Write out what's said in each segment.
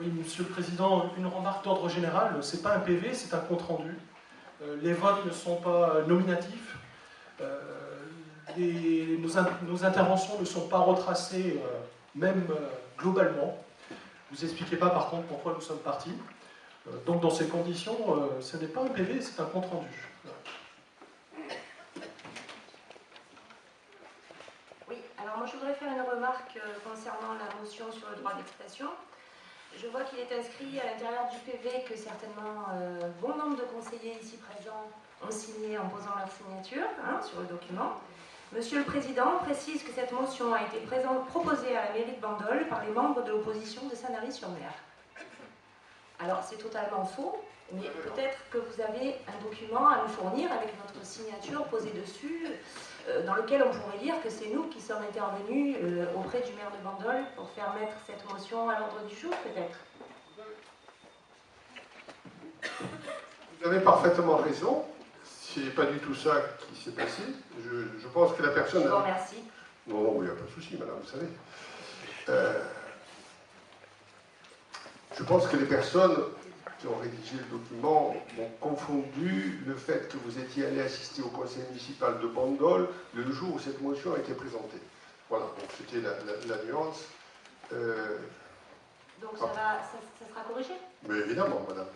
Oui, Monsieur le Président, une remarque d'ordre général. Ce n'est pas un PV, c'est un compte-rendu. Les votes ne sont pas nominatifs. Nos interventions ne sont pas retracées, même globalement. Vous n'expliquez pas, par contre, pourquoi nous sommes partis. Donc, dans ces conditions, ce n'est pas un PV, c'est un compte-rendu. Oui, alors moi je voudrais faire une remarque concernant la motion sur le droit d'expression. Je vois qu'il est inscrit à l'intérieur du PV que certainement bon nombre de conseillers ici présents ont signé en posant leur signature sur le document. Monsieur le Président précise que cette motion a été proposée à la mairie de Bandol par les membres de l'opposition de Sanary-sur-Mer. Alors c'est totalement faux, mais peut-être que vous avez un document à nous fournir avec votre signature posée dessus, dans lequel on pourrait lire que c'est nous qui sommes intervenus auprès du maire de Bandol pour faire mettre cette motion à l'ordre du jour, peut-être. Vous avez parfaitement raison. C'est pas du tout ça qui s'est passé. Je pense que la personne... Je vous remercie. Non, il n'y a pas de souci, madame, vous savez. Je pense que les personnes qui ont rédigé le document ont confondu le fait que vous étiez allé assister au conseil municipal de Bandol le jour où cette motion a été présentée. Voilà, donc c'était la nuance. Donc ça sera corrigé? Mais évidemment, madame.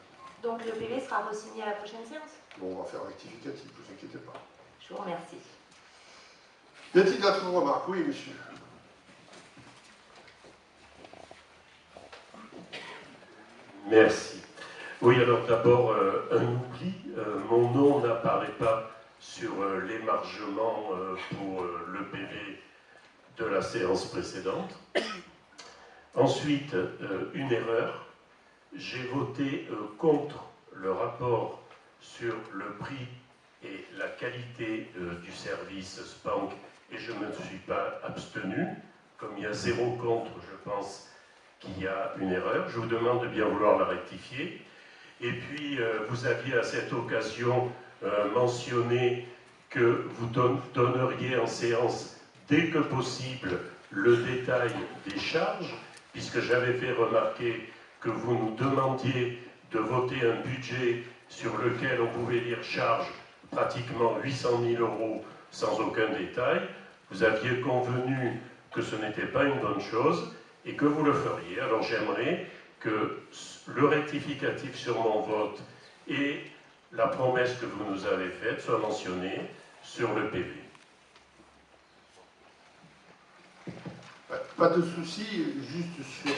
Donc le PV sera re-signé à la prochaine séance? Bon, on va faire rectificatif, ne vous inquiétez pas. Je vous remercie. Y a-t-il d'autres remarques? Oui, monsieur. Merci. Oui, alors d'abord, un oubli. Mon nom n'apparaît pas sur l'émargement pour le PV de la séance précédente. Ensuite, une erreur. J'ai voté contre le rapport sur le prix et la qualité du service Spank et je ne me suis pas abstenu. Comme il y a 0 contre, je pense qu'il y a une erreur. Je vous demande de bien vouloir la rectifier. Et puis, vous aviez à cette occasion mentionné que vous donneriez en séance, dès que possible, le détail des charges, puisque j'avais fait remarquer que vous nous demandiez de voter un budget sur lequel on pouvait lire charges pratiquement 800 000 € sans aucun détail. Vous aviez convenu que ce n'était pas une bonne chose et que vous le feriez. Alors j'aimerais que le rectificatif sur mon vote et la promesse que vous nous avez faite soient mentionnés sur le PV. Pas de souci, juste sur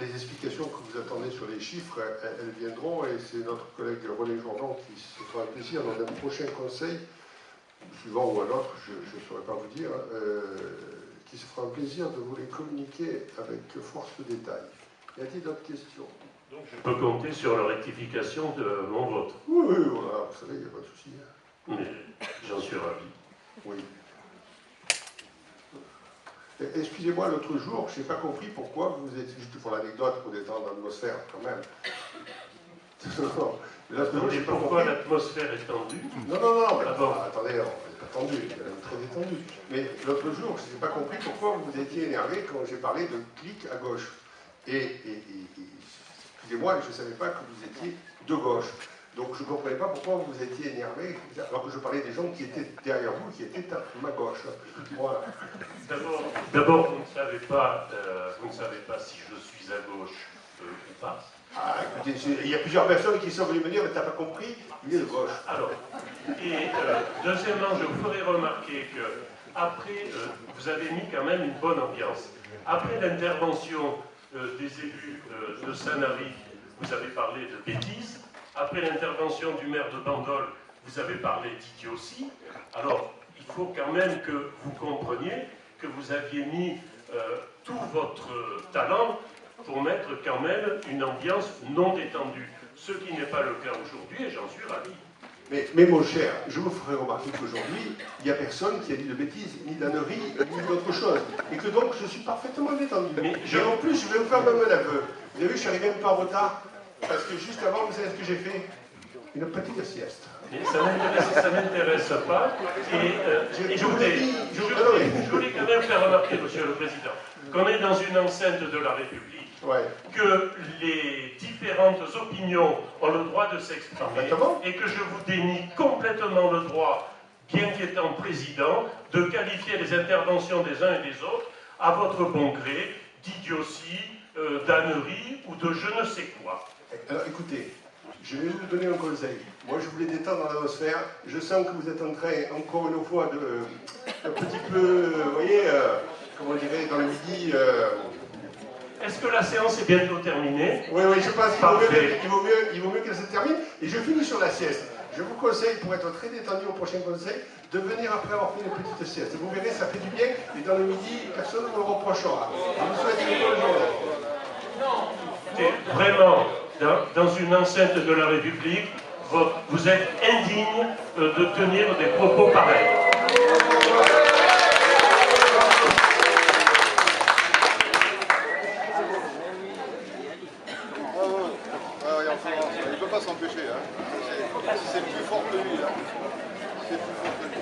les explications que vous attendez sur les chiffres, elles viendront et c'est notre collègue René Jourdan qui se fera un plaisir dans un prochain conseil, suivant ou à l'autre, je ne saurais pas vous dire, qui se fera un plaisir de vous les communiquer avec force de détail. Y a-t-il d'autres questions? Donc je peux compter sur la rectification de mon vote. Oui, oui, voilà, vous savez, il n'y a pas de souci. Mais j'en suis ravi. Oui. Excusez-moi, l'autre jour, je n'ai pas compris pourquoi vous êtes, juste pour l'anecdote, pour détendre l'atmosphère quand même. Mais pourquoi l'atmosphère est tendue? Non, mais attendez, on n'est pas tendu, elle est très détendue. Mais l'autre jour, je n'ai pas compris pourquoi vous étiez énervé quand j'ai parlé de clic à gauche. Excusez-moi, je ne savais pas que vous étiez de gauche. Donc je ne comprenais pas pourquoi vous étiez énervé, alors que je parlais des gens qui étaient derrière vous, qui étaient à ma gauche. Voilà. D'abord, vous ne savez pas si je suis à gauche ou pas. Ah, écoutez, il y a plusieurs personnes qui sont venues me dire, mais t'as pas compris, il est de gauche. Alors, et deuxièmement, je vous ferai remarquer que après, vous avez mis quand même une bonne ambiance. Après l'intervention des élus de Sanary, vous avez parlé de bêtises. Après l'intervention du maire de Bandol, vous avez parlé d'idiotie. Alors, il faut quand même que vous compreniez que vous aviez mis tout votre talent pour mettre quand même une ambiance non détendue. Ce qui n'est pas le cas aujourd'hui, et j'en suis ravi. Mais mon cher, je vous ferai remarquer qu'aujourd'hui, il n'y a personne qui a dit de bêtises, ni d'âneries, ni d'autre chose. Et que donc, je suis parfaitement détendu. Et en plus, je vais vous faire même un aveu. Vous avez vu, je suis arrivé un peu en retard, parce que juste avant, vous savez ce que j'ai fait? Une petite sieste. Mais ça ne m'intéresse pas. Et je voulais quand même faire remarquer, Monsieur le Président, qu'on est dans une enceinte de la République Ouais. que les différentes opinions ont le droit de s'exprimer Exactement. et que je vous dénie complètement le droit, bien qu'étant président, de qualifier les interventions des uns et des autres à votre bon gré d'idiotie, d'ânerie ou de je ne sais quoi. Alors écoutez, je vais vous donner un conseil. Moi je voulais détendre l'atmosphère. Je sens que vous êtes en train, encore une fois, de un petit peu, vous voyez, comment on dirait, dans le midi. Est-ce que la séance est bientôt terminée? Oui, je pense qu'il vaut mieux qu'elle se termine. Et je finis sur la sieste. Je vous conseille, pour être très détendu au prochain conseil, de venir après avoir fait une petite sieste. Vous verrez, ça fait du bien. Et dans le midi, personne ne me le reprochera. Je vous souhaite une bonne journée. Vraiment, dans une enceinte de la République, vous êtes indigne de tenir des propos pareils. Il ne peut pas s'empêcher. Hein. C'est plus fort que lui. Hein. C'est plus fort que lui.